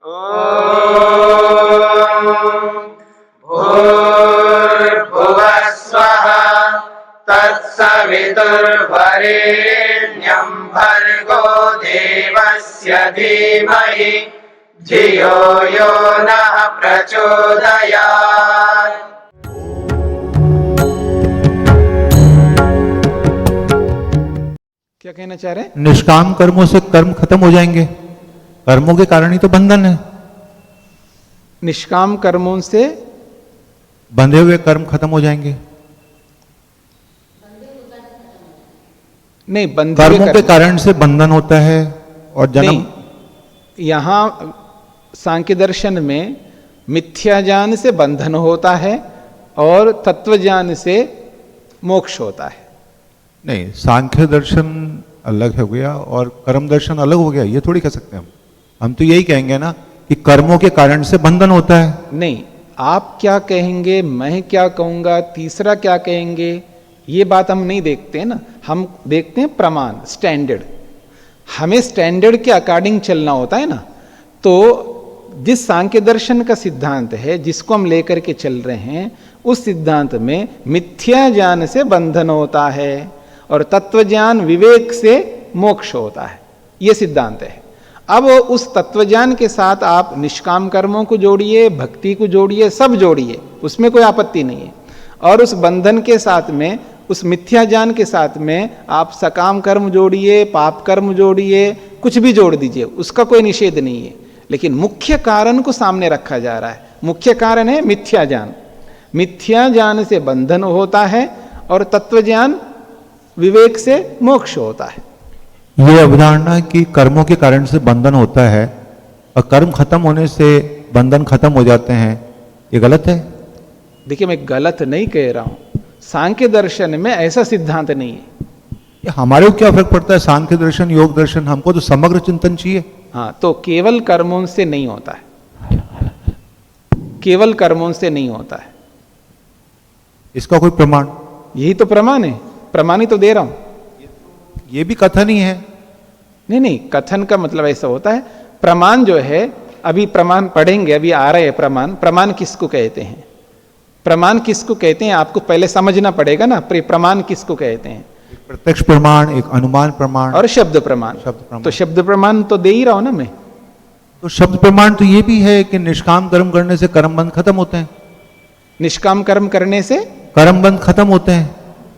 भूर्भुवः स्वः तत्सवितुर्वरेण्यं भर्गो देवस्य धीमहि धियो यो नः प्रचोदयात्। क्या कहना चाह रहे हैं? निष्काम कर्मों से कर्म खत्म हो जाएंगे, कर्मों के कारण ही तो बंधन है। निष्काम कर्मों से बंधे हुए कर्म खत्म हो जाएंगे। नहीं, बंधे कर्मों के कारण से बंधन होता है और जन्म। यहां सांख्य दर्शन में मिथ्या ज्ञान से बंधन होता है और तत्व ज्ञान से मोक्ष होता है। नहीं, सांख्य दर्शन अलग हो गया और कर्म दर्शन अलग हो गया, ये थोड़ी कह सकते हैं हम तो यही कहेंगे ना कि कर्मों के कारण से बंधन होता है। नहीं, आप क्या कहेंगे, मैं क्या कहूंगा, तीसरा क्या कहेंगे, ये बात हम नहीं देखते ना। हम देखते हैं प्रमाण, स्टैंडर्ड। हमें स्टैंडर्ड के अकॉर्डिंग चलना होता है ना। तो जिस सांख्य दर्शन का सिद्धांत है, जिसको हम लेकर के चल रहे हैं, उस सिद्धांत में मिथ्या ज्ञान से बंधन होता है और तत्व ज्ञान विवेक से मोक्ष होता है। यह सिद्धांत है। अब उस तत्व ज्ञान के साथ आप निष्काम कर्मों को जोड़िए, भक्ति को जोड़िए, सब जोड़िए, उसमें कोई आपत्ति नहीं है। और उस बंधन के साथ में, उस मिथ्या ज्ञान के साथ में आप सकाम कर्म जोड़िए, पाप कर्म जोड़िए, कुछ भी जोड़ दीजिए, उसका कोई निषेध नहीं है। लेकिन मुख्य कारण को सामने रखा जा रहा है। मुख्य कारण है मिथ्या ज्ञान। मिथ्या ज्ञान से बंधन होता है और तत्व ज्ञान विवेक से मोक्ष होता है। ये अवधारणा कि कर्मों के कारण से बंधन होता है और कर्म खत्म होने से बंधन खत्म हो जाते हैं, ये गलत है। देखिए, मैं गलत नहीं कह रहा हूं। सांख्य दर्शन में ऐसा सिद्धांत नहीं है। ये हमारे को क्या फर्क पड़ता है? सांख्य दर्शन, योग दर्शन, हमको तो समग्र चिंतन चाहिए। हाँ, तो केवल कर्मों से नहीं होता है, केवल कर्मों से नहीं होता है। इसका कोई प्रमाण? यही तो प्रमाण है, प्रमाण ही तो दे रहा हूं। ये भी कथन ही है। नहीं नहीं, कथन का मतलब ऐसा होता है। प्रमाण जो है, अभी प्रमाण पढ़ेंगे, अभी आ रहे हैं प्रमाण। प्रमाण किसको कहते हैं? प्रमाण किसको कहते हैं आपको पहले समझना पड़ेगा ना। प्रमाण किसको कहते हैं? प्रत्यक्ष प्रमाण, एक अनुमान प्रमाण और शब्द प्रमाण। तो शब्द प्रमाण तो दे ही रहा हूं ना मैं। तो शब्द प्रमाण तो ये भी है कि निष्काम कर्म करने से कर्म बंध खत्म होते हैं। निष्काम कर्म करने से कर्म बंध खत्म होते हैं,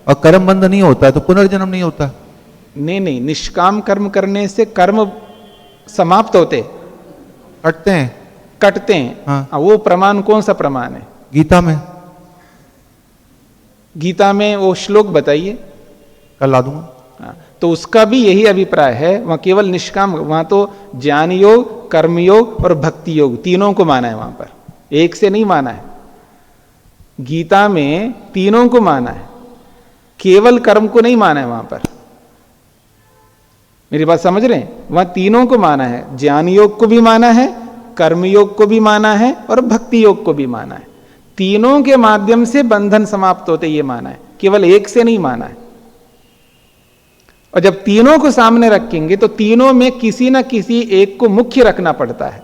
और कर्म बंध नहीं होता है तो पुनर्जन्म नहीं होता। नहीं नहीं, निष्काम कर्म करने से कर्म समाप्त होते, कटते हैं, कटते हैं। हाँ। वो प्रमाण कौन सा प्रमाण है? गीता में। गीता में वो श्लोक बताइए। कल ला दूंगा। हाँ, तो उसका भी यही अभिप्राय है। वहां केवल निष्काम, वहां तो ज्ञान योग, कर्म योग और भक्ति योग तीनों को माना है। वहां पर एक से नहीं माना है। गीता में तीनों को माना है, केवल कर्म को नहीं माना है। वहां पर मेरी बात समझ रहे हैं? वहां तीनों को माना है। ज्ञान योग को भी माना है, कर्म योग को भी माना है और भक्ति योग को भी माना है। तीनों के माध्यम से बंधन समाप्त होते, ये माना है, केवल एक से नहीं माना है। और जब तीनों को सामने रखेंगे तो तीनों में किसी ना किसी एक को मुख्य रखना पड़ता है।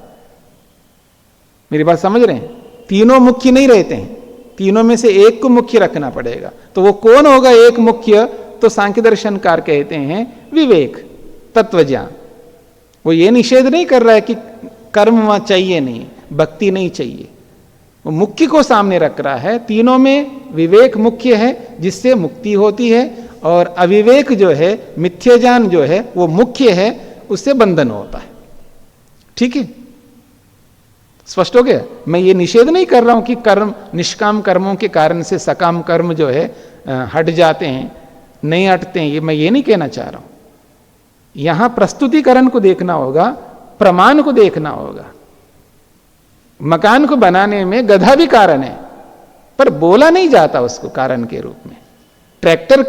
मेरी बात समझ रहे हैं? तीनों मुख्य नहीं रहते हैं, तीनों में से एक को मुख्य रखना पड़ेगा। तो वो कौन होगा एक मुख्य? तो सांख्य दर्शनकार कहते हैं विवेक, तत्वज्ञान। वो ये निषेध नहीं कर रहा है कि कर्म वहां चाहिए नहीं, भक्ति नहीं चाहिए। वो मुख्य को सामने रख रहा है। तीनों में विवेक मुख्य है, जिससे मुक्ति होती है, और अविवेक जो है, मिथ्या ज्ञान जो है, वो मुख्य है, उससे बंधन होता है। ठीक है, स्पष्ट हो गया? मैं ये निषेध नहीं कर रहा हूं कि कर्म, निष्काम कर्मों के कारण से सकाम कर्म जो है हट जाते हैं, नहीं हटते हैं, ये मैं ये नहीं कहना चाह रहा हूं। यहां प्रस्तुतिकरण को देखना होगा, प्रमाण को देखना होगा। मकान को बनाने में गधा भी कारण है, पर बोला नहीं जाता उसको कारण के रूप में। ट्रैक्टर,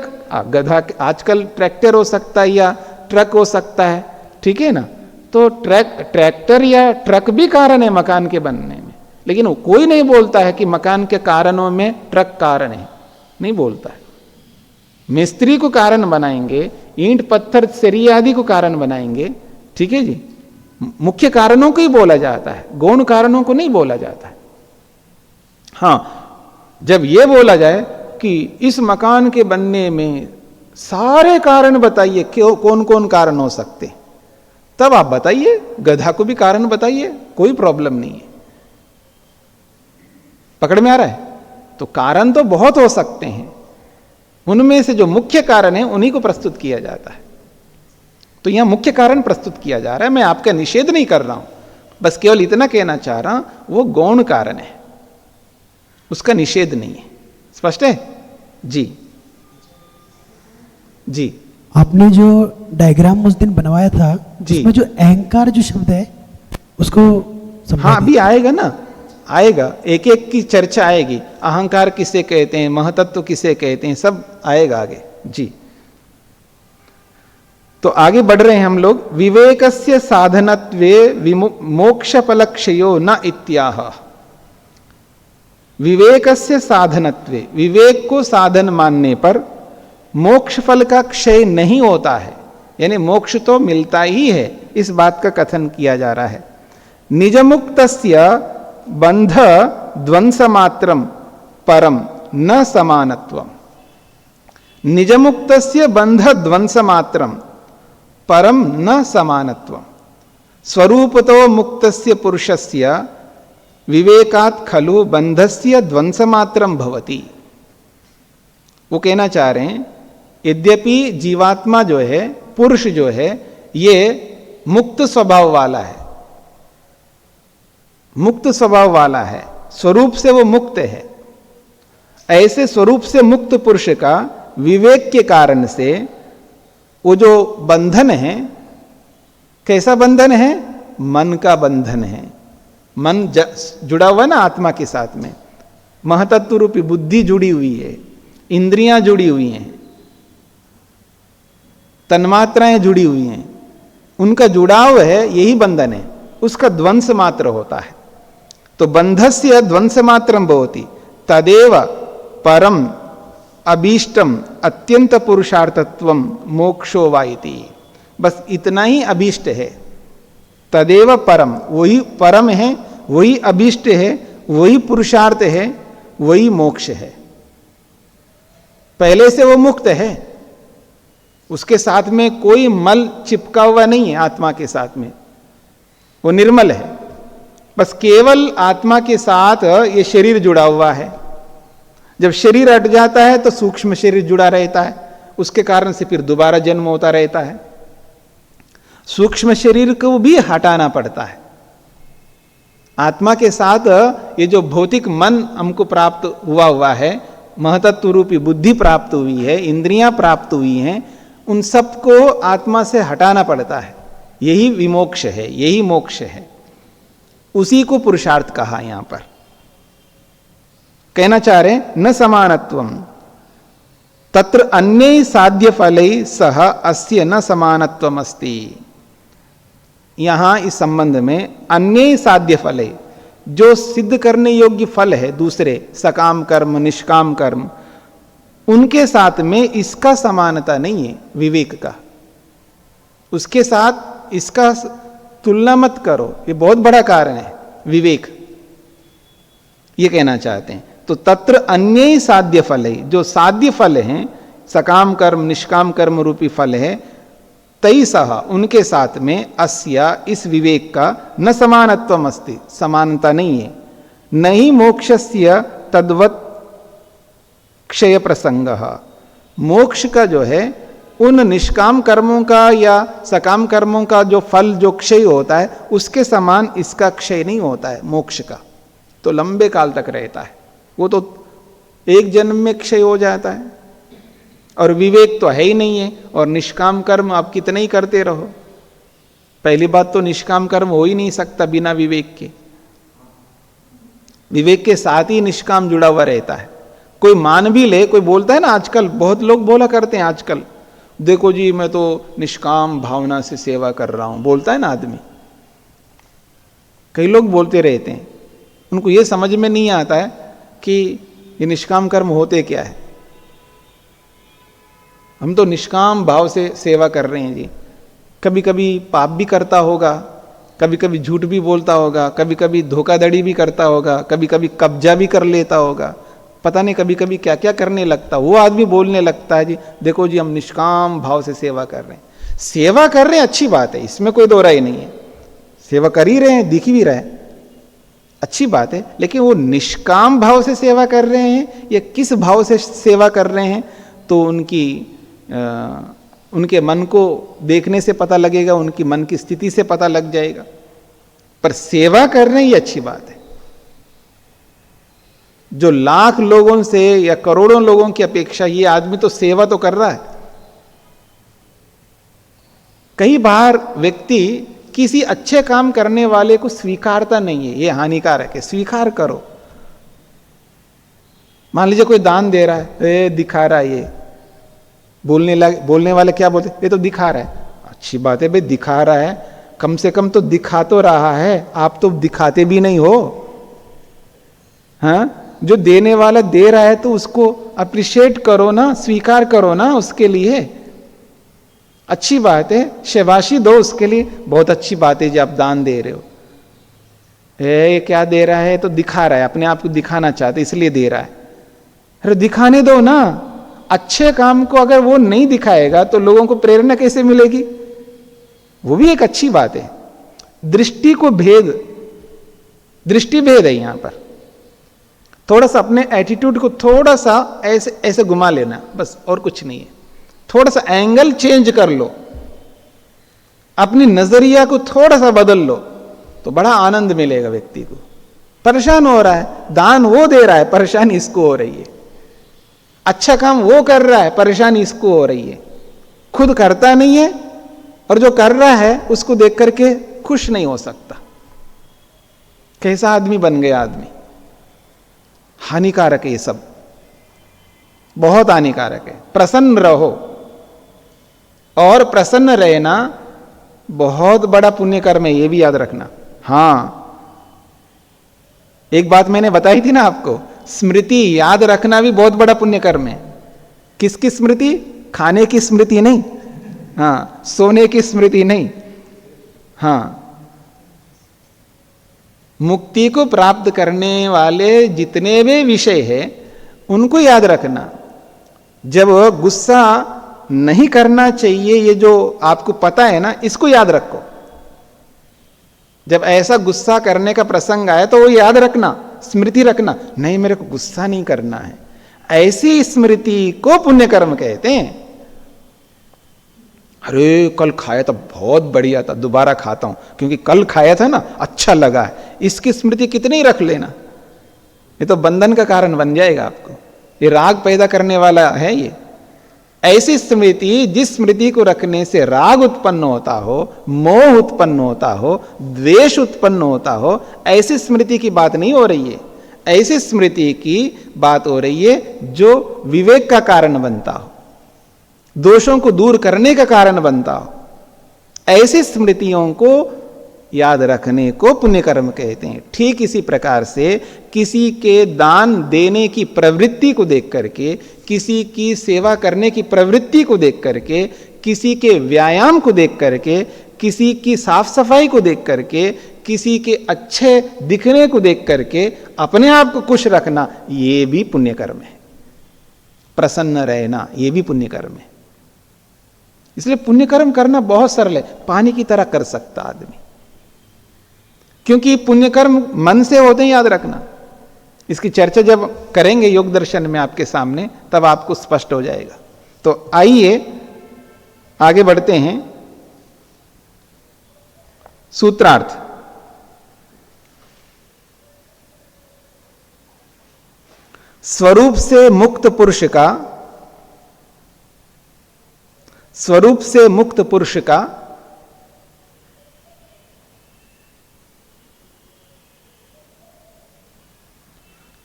गधा आजकल ट्रैक्टर हो सकता है या ट्रक हो सकता है, ठीक है ना? तो ट्रैक्टर या ट्रक भी कारण है मकान के बनने में, लेकिन कोई नहीं बोलता है कि मकान के कारणों में ट्रक कारण है, नहीं बोलता है। मिस्त्री को कारण बनाएंगे, ईंट पत्थर सरिया आदि को कारण बनाएंगे, ठीक है जी, मुख्य कारणों को ही बोला जाता है, गौण कारणों को नहीं बोला जाता है। हां, जब यह बोला जाए कि इस मकान के बनने में सारे कारण बताइए, क्यों, कौन कौन कारण हो सकते, तब आप बताइए, गधा को भी कारण बताइए, कोई प्रॉब्लम नहीं है। पकड़ में आ रहा है? तो कारण तो बहुत हो सकते हैं, उनमें से जो मुख्य कारण है उन्हीं को प्रस्तुत किया जाता है। तो यहां मुख्य कारण प्रस्तुत किया जा रहा है। मैं आपका निषेध नहीं कर रहा हूं, बस केवल इतना कहना चाह रहा हूं, वो गौण कारण है, उसका निषेध नहीं है। स्पष्ट है? जी जी। आपने जो डायग्राम उस दिन बनवाया था, जी, उसमें जो अहंकार जो शब्द है उसको हाँ अभी आएगा ना, आएगा, एक एक की चर्चा आएगी। अहंकार किसे कहते हैं, महतत्व किसे कहते हैं, सब आएगा आगे। जी, तो आगे बढ़ रहे हैं हम लोग। विवेकस्य साधनत्वे मोक्षफलक्षयो न इत्याह। विवेकस्य साधनत्वे, विवेक को साधन मानने पर मोक्ष फल का क्षय नहीं होता है, यानी मोक्ष तो मिलता ही है, इस बात का कथन किया जा रहा है। निजमुक्तस्य बंध ध्वंस मात्रम परम न समानत्वम। निजमुक्तस्य बंध ध्वंस मात्रम परम न समानत्वम। स्वरूपतो मुक्तस्य पुरुषस्य विवेकात् खलु बंधस्य ध्वंस मात्रम भवति। वो कहना चाह रहे हैं, यद्यपि जीवात्मा जो है, पुरुष जो है, ये मुक्त स्वभाव वाला है, मुक्त स्वभाव वाला है, स्वरूप से वो मुक्त है। ऐसे स्वरूप से मुक्त पुरुष का विवेक के कारण से वो जो बंधन है, कैसा बंधन है? मन का बंधन है। मन जुड़ा हुआ ना आत्मा के साथ में, महतत्व रूपी बुद्धि जुड़ी हुई है, इंद्रियां जुड़ी हुई हैं, तन्मात्राएं जुड़ी हुई हैं, उनका जुड़ाव है, यही बंधन है, उसका ध्वंस मात्र होता है। तो बंधस्य ध्वंस मात्रम भवति तदेव परम अभीष्टम अत्यंत पुरुषार्थत्वम मोक्षो वा इति। बस इतना ही अभीष्ट है। तदेव परम, वही परम है, वही अभीष्ट है, वही पुरुषार्थ है, वही मोक्ष है। पहले से वो मुक्त है, उसके साथ में कोई मल चिपका हुआ नहीं है, आत्मा के साथ में वो निर्मल है। बस केवल आत्मा के साथ ये शरीर जुड़ा हुआ है। जब शरीर हट जाता है तो सूक्ष्म शरीर जुड़ा रहता है, उसके कारण से फिर दोबारा जन्म होता रहता है। सूक्ष्म शरीर को भी हटाना पड़ता है। आत्मा के साथ ये जो भौतिक मन हमको प्राप्त हुआ है, महतत्व रूपी बुद्धि प्राप्त हुई है, इंद्रियां प्राप्त हुई हैं, उन सबको आत्मा से हटाना पड़ता है। यही विमोक्ष है, यही मोक्ष है। उसी को पुरुषार्थ कहा यहां पर। कहना चाह रहे न समानत्वम तत्र अन्य साध्य फलै सह अस्य न समानत्वम अस्ति। यहां इस संबंध में अन्य साध्य फलै, जो सिद्ध करने योग्य फल है दूसरे, सकाम कर्म, निष्काम कर्म, उनके साथ में इसका समानता नहीं है विवेक का। उसके साथ इसका तुलना मत करो, ये बहुत बड़ा कारण है विवेक, ये कहना चाहते हैं। तो तत्र अन्य साध्य फल है, जो साध्य फल हैं, सकाम कर्म निष्काम कर्म रूपी फल है, तई सह, उनके साथ में अस्या, इस विवेक का न समानत्वम अस्ति, समानता नहीं है। नहीं मोक्षस्य तद्वत् क्षय प्रसंग। मोक्ष का जो है उन निष्काम कर्मों का या सकाम कर्मों का जो फल जो क्षय होता है, उसके समान इसका क्षय नहीं होता है। मोक्ष का तो लंबे काल तक रहता है, वो तो एक जन्म में क्षय हो जाता है। और विवेक तो है ही नहीं है, और निष्काम कर्म आप कितने ही करते रहो। पहली बात तो निष्काम कर्म हो ही नहीं सकता बिना विवेक के। विवेक के साथ ही निष्काम जुड़ा हुआ रहता है। कोई मान भी ले, कोई बोलता है ना, आजकल बहुत लोग बोला करते हैं, आजकल देखो जी मैं तो निष्काम भावना से सेवा कर रहा हूं, बोलता है ना आदमी। कई लोग बोलते रहते हैं, उनको ये समझ में नहीं आता है कि ये निष्काम कर्म होते क्या है। हम तो निष्काम भाव से सेवा कर रहे हैं जी। कभी कभी पाप भी करता होगा, कभी कभी झूठ भी बोलता होगा, कभी कभी धोखाधड़ी भी करता होगा, कभी कभी कब्जा भी कर लेता होगा, पता नहीं कभी कभी क्या क्या करने लगता। वो आदमी बोलने लगता है जी देखो जी हम निष्काम भाव से सेवा कर रहे हैं। सेवा कर रहे हैं अच्छी बात है, इसमें कोई दो राय नहीं है, सेवा कर ही रहे हैं, दिख भी रहा है, अच्छी बात है, लेकिन वो निष्काम भाव से सेवा कर रहे हैं या किस भाव से सेवा कर रहे हैं, तो उनके मन को देखने से पता लगेगा, उनकी मन की स्थिति से पता लग जाएगा। पर सेवा कर रहे हैं ये अच्छी बात है। जो लाख लोगों से या करोड़ों लोगों की अपेक्षा ये आदमी तो सेवा तो कर रहा है। कई बार व्यक्ति किसी अच्छे काम करने वाले को स्वीकारता नहीं है, ये हानिकारक है, स्वीकार करो। मान लीजिए कोई दान दे रहा है, दिखा रहा है, ये बोलने वाले क्या बोलते, ये तो दिखा रहा है। अच्छी बात है भाई, दिखा रहा है, कम से कम तो दिखा तो रहा है, आप तो दिखाते भी नहीं हो। हाँ, जो देने वाला दे रहा है तो उसको अप्रिशिएट करो ना, स्वीकार करो ना उसके लिए, अच्छी बात है, शाबाशी दो उसके लिए, बहुत अच्छी बात है जी आप दान दे रहे हो। ये क्या दे रहा है, तो दिखा रहा है, अपने आप को दिखाना चाहते इसलिए दे रहा है। अरे दिखाने दो ना, अच्छे काम को अगर वो नहीं दिखाएगा तो लोगों को प्रेरणा कैसे मिलेगी? वो भी एक अच्छी बात है। दृष्टि भेद है यहां पर। थोड़ा सा अपने एटीट्यूड को थोड़ा सा ऐसे ऐसे घुमा लेना, बस, और कुछ नहीं है। थोड़ा सा एंगल चेंज कर लो, अपनी नजरिया को थोड़ा सा बदल लो, तो बड़ा आनंद मिलेगा व्यक्ति को। परेशान हो रहा है, दान वो दे रहा है, परेशानी इसको हो रही है। अच्छा काम वो कर रहा है, परेशानी इसको हो रही है। खुद करता नहीं है और जो कर रहा है उसको देख करके खुश नहीं हो सकता। कैसा आदमी बन गया आदमी? हानिकारक है ये सब, बहुत हानिकारक है। प्रसन्न रहो, और प्रसन्न रहना बहुत बड़ा पुण्य कर्म है, ये भी याद रखना। हां, एक बात मैंने बताई थी ना आपको, स्मृति याद रखना भी बहुत बड़ा पुण्य कर्म है। किसकी स्मृति? खाने की स्मृति नहीं, हाँ, सोने की स्मृति नहीं, हाँ, मुक्ति को प्राप्त करने वाले जितने भी विषय हैं उनको याद रखना। जब गुस्सा नहीं करना चाहिए, ये जो आपको पता है ना, इसको याद रखो। जब ऐसा गुस्सा करने का प्रसंग आए तो वो याद रखना, स्मृति रखना, नहीं मेरे को गुस्सा नहीं करना है। ऐसी स्मृति को पुण्य कर्म कहते हैं। अरे कल खाया था, बहुत बढ़िया था, दोबारा खाता हूं क्योंकि कल खाया था ना, अच्छा लगा है। इसकी स्मृति कितनी रख लेना, ये तो बंधन का कारण बन जाएगा आपको। ये राग पैदा करने वाला है ये। ऐसी स्मृति, जिस स्मृति को रखने से राग उत्पन्न होता हो, मोह उत्पन्न होता हो, द्वेष उत्पन्न होता हो, ऐसी स्मृति की बात नहीं हो रही है। ऐसी स्मृति की बात हो रही है जो विवेक का कारण बनता हो, दोषों को दूर करने का कारण बनता हो। ऐसी स्मृतियों को याद रखने को पुण्य कर्म कहते हैं। ठीक इसी प्रकार से किसी के दान देने की प्रवृत्ति को देख करके, किसी की सेवा करने की प्रवृत्ति को देख करके, किसी के व्यायाम को देख करके, किसी की साफ सफाई को देख करके, किसी के अच्छे दिखने को देख करके अपने आप को खुश रखना, ये भी पुण्य कर्म है। प्रसन्न रहना, ये भी पुण्य कर्म है। इसलिए पुण्य कर्म करना बहुत सरल है, पानी की तरह कर सकता आदमी, क्योंकि पुण्य कर्म मन से होते हैं, याद रखना। इसकी चर्चा जब करेंगे योग दर्शन में आपके सामने, तब आपको स्पष्ट हो जाएगा। तो आइए आगे बढ़ते हैं। सूत्रार्थ। स्वरूप से मुक्त पुरुष का, स्वरूप से मुक्त पुरुष का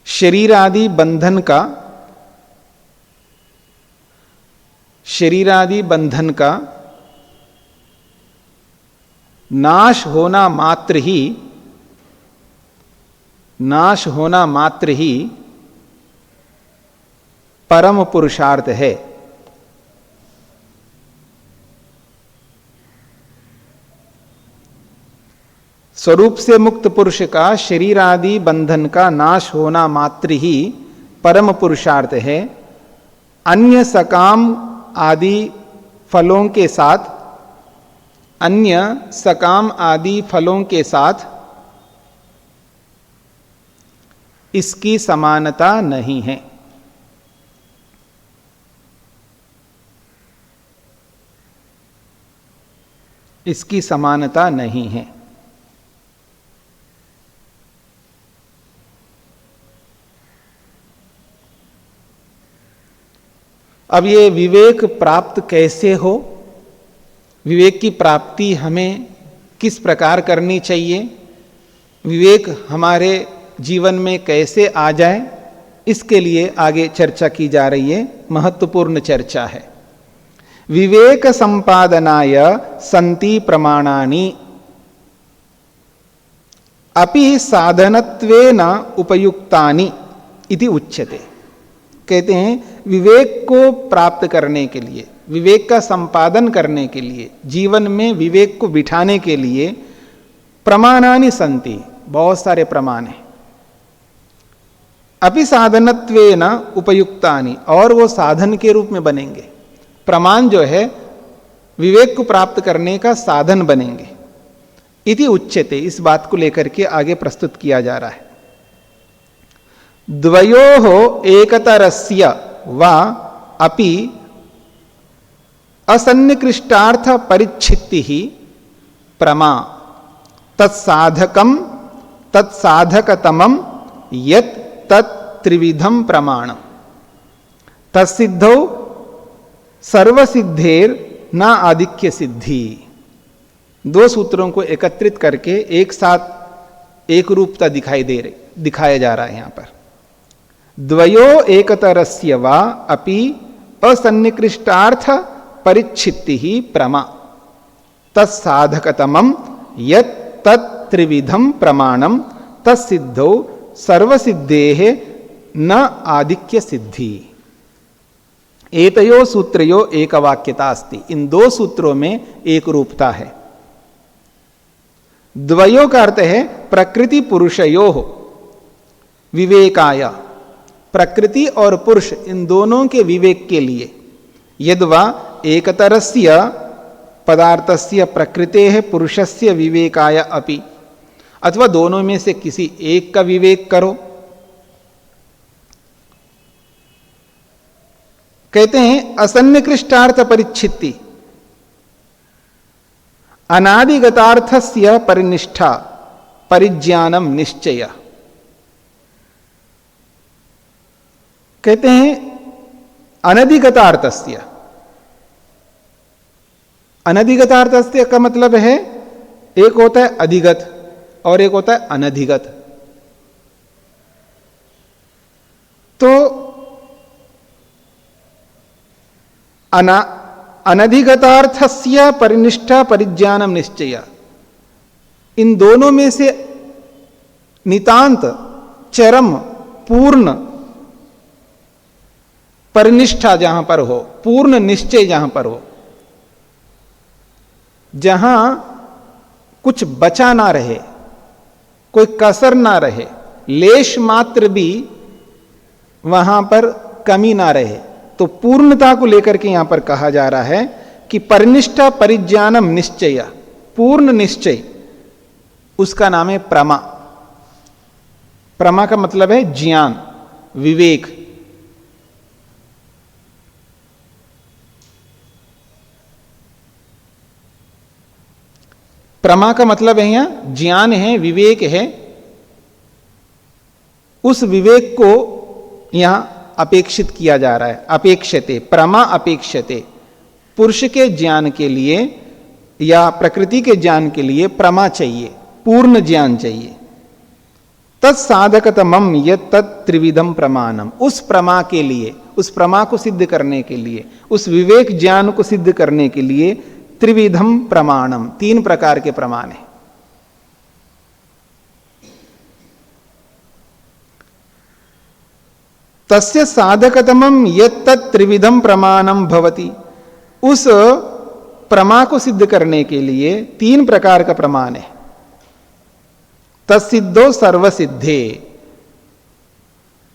शरीर आदि बंधन का, शरीर आदि बंधन का नाश होना मात्र ही, नाश होना मात्र ही परम पुरुषार्थ है। स्वरूप से मुक्त पुरुष का शरीर आदि बंधन का नाश होना मात्र ही परम पुरुषार्थ है। अन्य सकाम आदि फलों के साथ, अन्य सकाम आदि फलों के साथ इसकी समानता नहीं है। इसकी समानता नहीं है। अब ये विवेक प्राप्त कैसे हो, विवेक की प्राप्ति हमें किस प्रकार करनी चाहिए, विवेक हमारे जीवन में कैसे आ जाए, इसके लिए आगे चर्चा की जा रही है। महत्वपूर्ण चर्चा है। विवेक संपादनाय संति प्रमाणानि अपि साधनत्वेन उपयुक्तानि इति उच्यते। कहते हैं विवेक को प्राप्त करने के लिए, विवेक का संपादन करने के लिए, जीवन में विवेक को बिठाने के लिए प्रमाणानि संति, बहुत सारे प्रमाण हैं। अपि साधनत्वेन उपयुक्तानि, और वो साधन के रूप में बनेंगे। प्रमाण जो है विवेक को प्राप्त करने का साधन बनेंगे। इति उच्यते, इस बात को लेकर के आगे प्रस्तुत किया जा रहा है। द्वयोः एकतरस्य वा अपि असन्निकृष्टार्थ परिच्छित्तिः प्रमा तत्साधकम तत्साधकतमं यत् तत् त्रिविधम प्रमाणम् तत्सिद्धौ सर्वसिद्धेर न आधिक्य सिद्धि। दो सूत्रों को एकत्रित करके एक साथ एक रूपता दिखाया जा रहा है यहां पर। द्वयो एकतरस्य वा अपि असन्निकृष्टार्थ परिच्छित्तिः प्रमा तत्साधकतमं यत् तत् त्रिविधम प्रमाणम् तत्सिद्धौ सर्वसिद्धेः न आधिक्य सिद्धि। एतयो सूत्रयो एक वाक्यता अस्ति। इन दो सूत्रों में एक रूपता है। द्वयो का अर्थ है प्रकृति पुरुषयो विवेकाय, प्रकृति और पुरुष इन दोनों के विवेक के लिए। यद्वा एकतरस्य पदार्थस्य प्रकृतेः पुरुषस्य विवेकाय अपि, अथवा दोनों में से किसी एक का विवेक करो। कहते हैं असन्निकृष्टार्थ परिच्छित्ति अनादिगतार्थस्य परिनिष्ठा परिज्ञानम निश्चय। कहते हैं अनधिगतार्थस्य, अनधिगतार्थस्य का मतलब है एक होता है अधिगत और एक होता है अनधिगत। तो अनधिगतार्थस्य परिनिष्ठा परिज्ञानम निश्चय, इन दोनों में से नितांत चरम पूर्ण परिनिष्ठा जहां पर हो, पूर्ण निश्चय जहां पर हो, जहां कुछ बचा ना रहे, कोई कसर ना रहे, लेश मात्र भी वहां पर कमी ना रहे, तो पूर्णता को लेकर के यहां पर कहा जा रहा है कि परिनिष्ठा परिज्ञानम निश्चय, पूर्ण निश्चय, उसका नाम है प्रमा। प्रमा का मतलब है ज्ञान, विवेक। प्रमा का मतलब है यहां ज्ञान है, विवेक है। उस विवेक को यहां अपेक्षित किया जा रहा है। अपेक्षते, प्रमा अपेक्षते, पुरुष के ज्ञान के लिए या प्रकृति के ज्ञान के लिए प्रमा चाहिए, पूर्ण ज्ञान चाहिए। तत्साधकतमम यत् तत् त्रिविधम प्रमाणम, उस प्रमा के लिए, उस प्रमा को सिद्ध करने के लिए, उस विवेक ज्ञान को सिद्ध करने के लिए त्रिविधम प्रमाणम, तीन प्रकार के प्रमाण हैं। तस्य साधकतमम यत् तत् त्रिविधम प्रमाणम भवति, उस प्रमा को सिद्ध करने के लिए तीन प्रकार का प्रमाण है। तत्सिद्धो सर्वसिद्धे।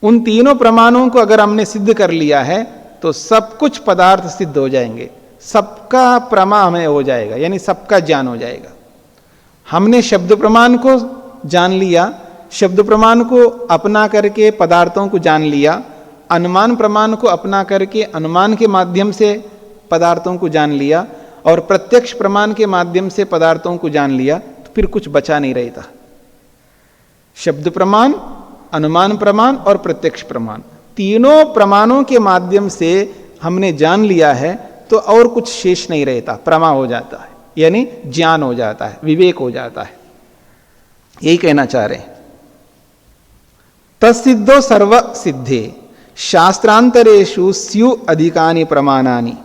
उन तीनों प्रमाणों को अगर हमने सिद्ध कर लिया है तो सब कुछ पदार्थ सिद्ध हो जाएंगे, सबका प्रमा हमें हो जाएगा, यानी सबका ज्ञान हो जाएगा। हमने शब्द प्रमाण को जान लिया, शब्द प्रमाण को अपना करके पदार्थों को जान लिया, अनुमान प्रमाण को अपना करके अनुमान के माध्यम से पदार्थों को जान लिया, और प्रत्यक्ष प्रमाण के माध्यम से पदार्थों को जान लिया, तो फिर कुछ बचा नहीं रहता। शब्द प्रमाण, अनुमान प्रमाण और प्रत्यक्ष प्रमाण, तीनों प्रमाणों के माध्यम से हमने जान लिया है तो और कुछ शेष नहीं रहता, प्रमा हो जाता है, यानी ज्ञान हो जाता है, विवेक हो जाता है। यही कहना चाह रहे हैं। तत्सिद्धो सर्व सिद्धे शास्त्रांतरेषु स्यु अधिकानि प्रमाणानि।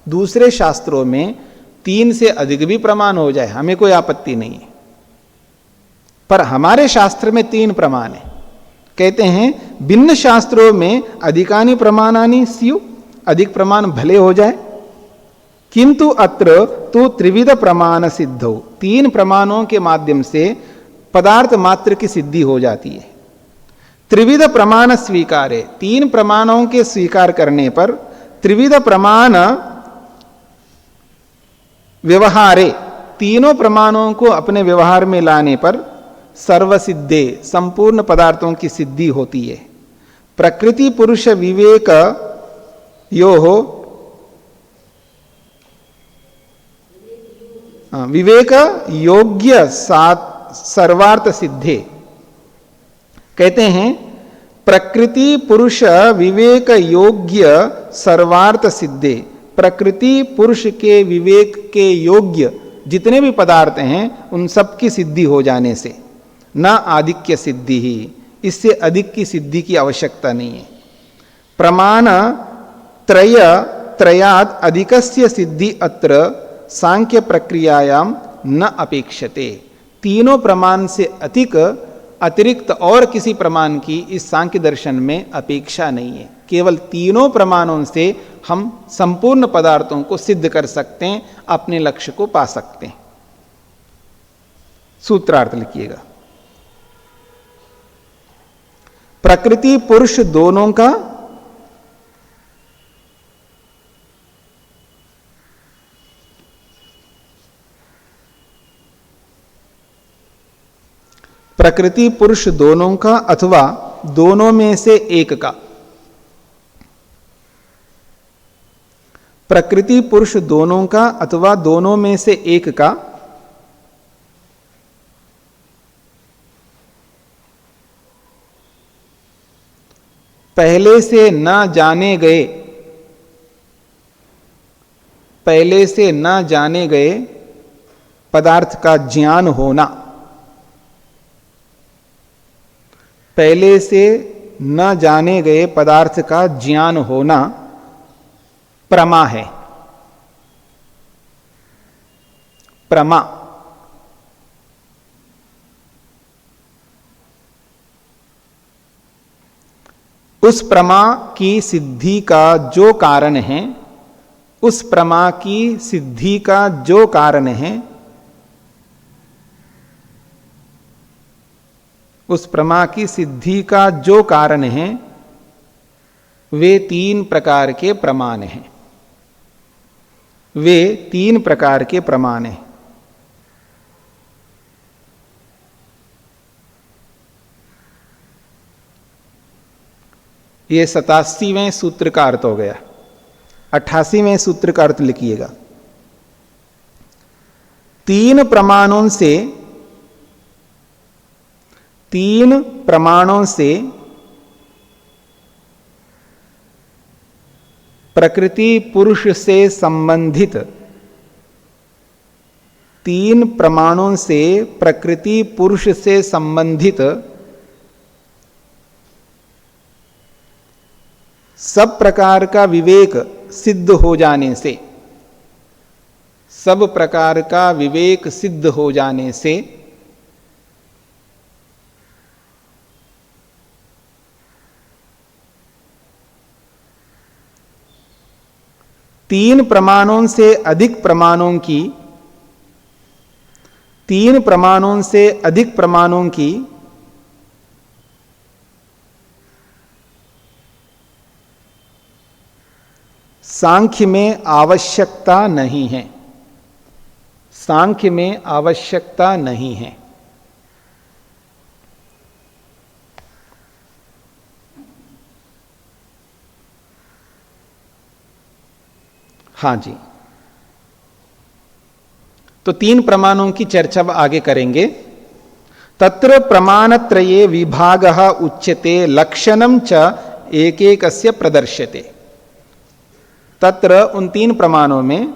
दूसरे शास्त्रों में 3 से अधिक भी प्रमाण हो जाए, हमें कोई आपत्ति नहीं है, पर हमारे शास्त्र में 3 प्रमाण है। कहते हैं भिन्न शास्त्रों में अधिकानि प्रमाणानि स्यु, अधिक प्रमाण भले हो जाए, किंतु अत्र तो त्रिविध प्रमाण सिद्धो। 3 प्रमाणों के माध्यम से पदार्थ मात्र की सिद्धि हो जाती है। त्रिविध प्रमाण स्वीकारे, 3 प्रमाणों के स्वीकार करने पर त्रिविध प्रमाण व्यवहारे, तीनों प्रमाणों को अपने व्यवहार में लाने पर सर्वसिद्धे, संपूर्ण पदार्थों की सिद्धि होती है। प्रकृति पुरुष विवेक यो हो, विवेक योग्य सर्वार्थ सिद्धे। कहते हैं प्रकृति पुरुष विवेक योग्य सर्वार्थ सिद्धे। प्रकृति पुरुष के विवेक के योग्य जितने भी पदार्थ हैं उन सब की सिद्धि हो जाने से न आधिक्य सिद्धि ही, इससे अधिक की सिद्धि की आवश्यकता नहीं है। प्रमाण त्रयाद अधिकस्य सिद्धि अत्र सांख्य प्रक्रियायाम न अपेक्षते। तीनों प्रमाण से अतिरिक्त और किसी प्रमाण की इस सांख्य दर्शन में अपेक्षा नहीं है। केवल तीनों प्रमाणों से हम संपूर्ण पदार्थों को सिद्ध कर सकते हैं, अपने लक्ष्य को पा सकते हैं। सूत्रार्थ लिखिएगा। प्रकृति पुरुष दोनों का प्रकृति पुरुष दोनों का अथवा दोनों में से एक का। प्रकृति पुरुष दोनों का अथवा दोनों में से एक का पहले से न जाने गए पदार्थ का ज्ञान होना, पहले से न जाने गए पदार्थ का ज्ञान होना प्रमा है। प्रमा उस प्रमा की सिद्धि का जो कारण है, उस प्रमा की सिद्धि का जो कारण है, उस प्रमा की सिद्धि का जो कारण है, वे 3 प्रकार के प्रमाण हैं। वे 3 प्रकार के प्रमाण हैं। ये 87वें सूत्र का अर्थ हो गया। 88वें सूत्र का अर्थ लिखिएगा। 3 प्रमाणों से प्रकृति पुरुष से संबंधित, 3 प्रमाणों से प्रकृति पुरुष से संबंधित सब प्रकार का विवेक सिद्ध हो जाने से, सब प्रकार का विवेक सिद्ध हो जाने से तीन प्रमाणों से अधिक प्रमाणों की, 3 प्रमाणों से अधिक प्रमाणों की सांख्य में आवश्यकता नहीं है। सांख्य में आवश्यकता नहीं है। हां जी, तो 3 प्रमाणों की चर्चा आगे करेंगे। तत्र प्रमाणत्रये विभागः उच्यते लक्षणं च एकैकस्य प्रदर्श्यते। तत्र उन 3 प्रमाणों में,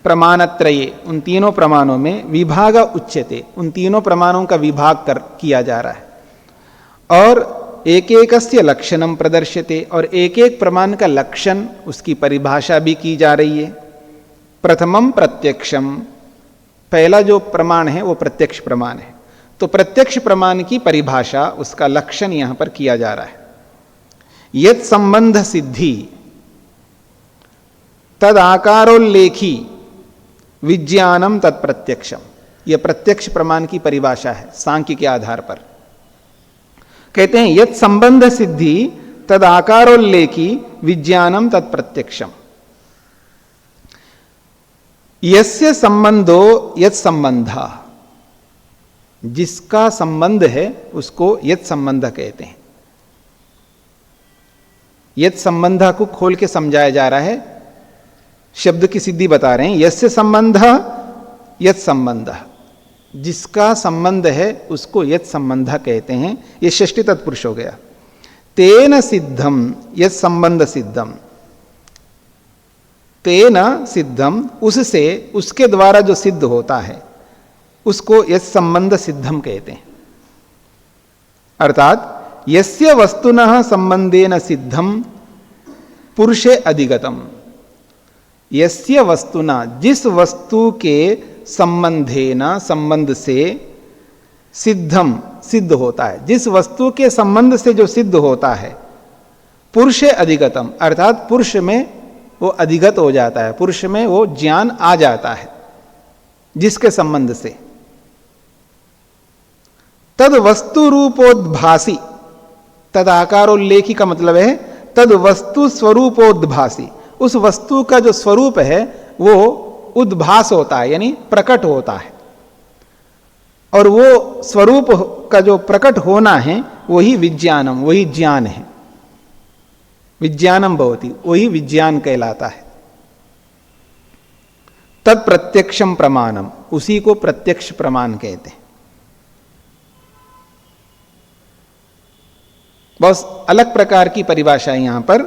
प्रमाणत्रये उन तीनों प्रमाणों में विभाग उच्यते, उन तीनों प्रमाणों का विभाग किया जा रहा है और एक एकस्य लक्षणम प्रदर्श्यते, और एक एक प्रमाण का लक्षण, उसकी परिभाषा भी की जा रही है। प्रथमम प्रत्यक्षम, पहला जो प्रमाण है वो प्रत्यक्ष प्रमाण है। तो प्रत्यक्ष प्रमाण की परिभाषा, उसका लक्षण यहां पर किया जा रहा है। यत् संबंध सिद्धि तद आकारोल्लेखी विज्ञानम तत्प्रत्यक्षम, यह प्रत्यक्ष प्रमाण की परिभाषा है सांख्य के आधार पर। कहते हैं यत् संबंध सिद्धि तद आकारोल्लेखी विज्ञानम तत्प्रत्यक्षम। यस्य संबंधो यत् संबंधा, जिसका संबंध है उसको यत् संबंध कहते हैं। यत् संबंधा को खोल के समझाया जा रहा है, शब्द की सिद्धि बता रहे हैं। यस्य संबंध यत् संबंध, जिसका संबंध है उसको यत् संबंध कहते हैं। यह षष्ठी तत्पुरुष हो गया। तेन सिद्धम यत् संबंध सिद्धम, तेन सिद्धम, उससे, उसके द्वारा जो सिद्ध होता है उसको यत् संबंध सिद्धम कहते हैं। अर्थात यस्य वस्तुनः संबंधेन सिद्धम पुरुषे अधिगतम, यस्य वस्तुना, जिस वस्तु के संबंधेन, संबंध से, सिद्धम, सिद्ध होता है, जिस वस्तु के संबंध से जो सिद्ध होता है, पुरुषे अधिगतम, अर्थात पुरुष में वो अधिगत हो जाता है, पुरुष में वो ज्ञान आ जाता है जिसके संबंध से। तद वस्तु रूपोद्भासी, तद आकारोल्लेखी का मतलब है तद वस्तु स्वरूपोद्भासी, उस वस्तु का जो स्वरूप है वो उद्भास होता है, यानी प्रकट होता है, और वो स्वरूप का जो प्रकट होना है वही विज्ञानम, वही ज्ञान है। विज्ञानम भवति, वही विज्ञान कहलाता है। तत् प्रत्यक्षम प्रमाणम, उसी को प्रत्यक्ष प्रमाण कहते हैं। बहुत अलग प्रकार की परिभाषा है यहां पर।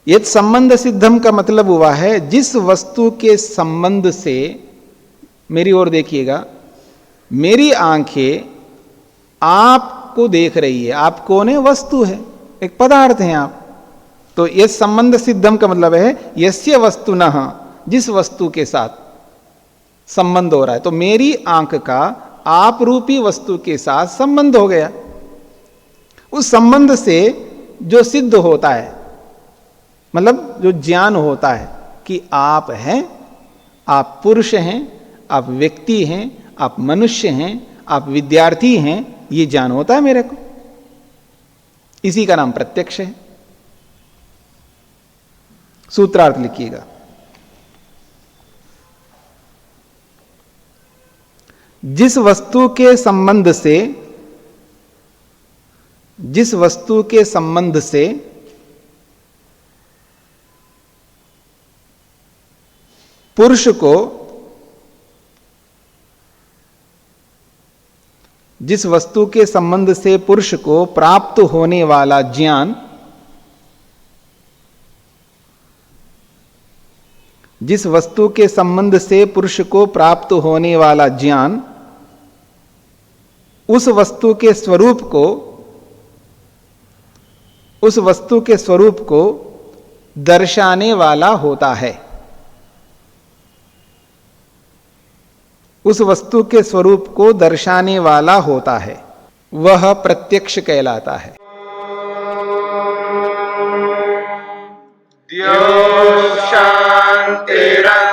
यत् संबंध सिद्धम का मतलब हुआ है जिस वस्तु के संबंध से, मेरी ओर देखिएगा, मेरी आंखें आपको देख रही है, आप कौन है? वस्तु है, एक पदार्थ है आप। तो यत् संबंध सिद्धम का मतलब है यस्य वस्तुनः, जिस वस्तु के साथ संबंध हो रहा है। तो मेरी आंख का आप रूपी वस्तु के साथ संबंध हो गया। उस संबंध से जो सिद्ध होता है, मतलब जो ज्ञान होता है कि आप हैं, आप पुरुष हैं, आप व्यक्ति हैं, आप मनुष्य हैं, आप विद्यार्थी हैं, ये ज्ञान होता है मेरे को। इसी का नाम प्रत्यक्ष है। सूत्रार्थ लिखिएगा। जिस वस्तु के संबंध से, जिस वस्तु के संबंध से पुरुष को, जिस वस्तु के संबंध से पुरुष को प्राप्त होने वाला ज्ञान, जिस वस्तु के संबंध से पुरुष को प्राप्त होने वाला ज्ञान उस वस्तु के स्वरूप को, उस वस्तु के स्वरूप को दर्शाने वाला होता है। उस वस्तु के स्वरूप को दर्शाने वाला होता है, वह प्रत्यक्ष कहलाता है। शांति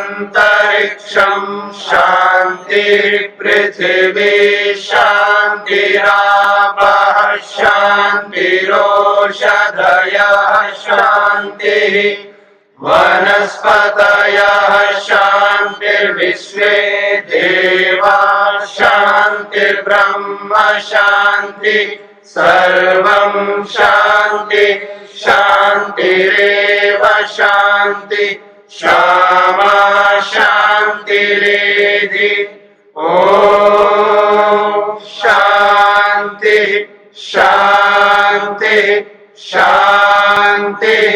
शान्तिरन्तरिक्षं शान्तिः पृथिवी शान्तिरापः शान्तिरोषधयः शान्तिः वनस्पतयः शान्तिर्विश्वे देवाः शान्तिर्ब्रह्म शान्ति सर्वं शान्ति शान्तिरेव शान्ति क्षमा शान्तिरेधि ॐ शान्ति शान्ति शान्तिः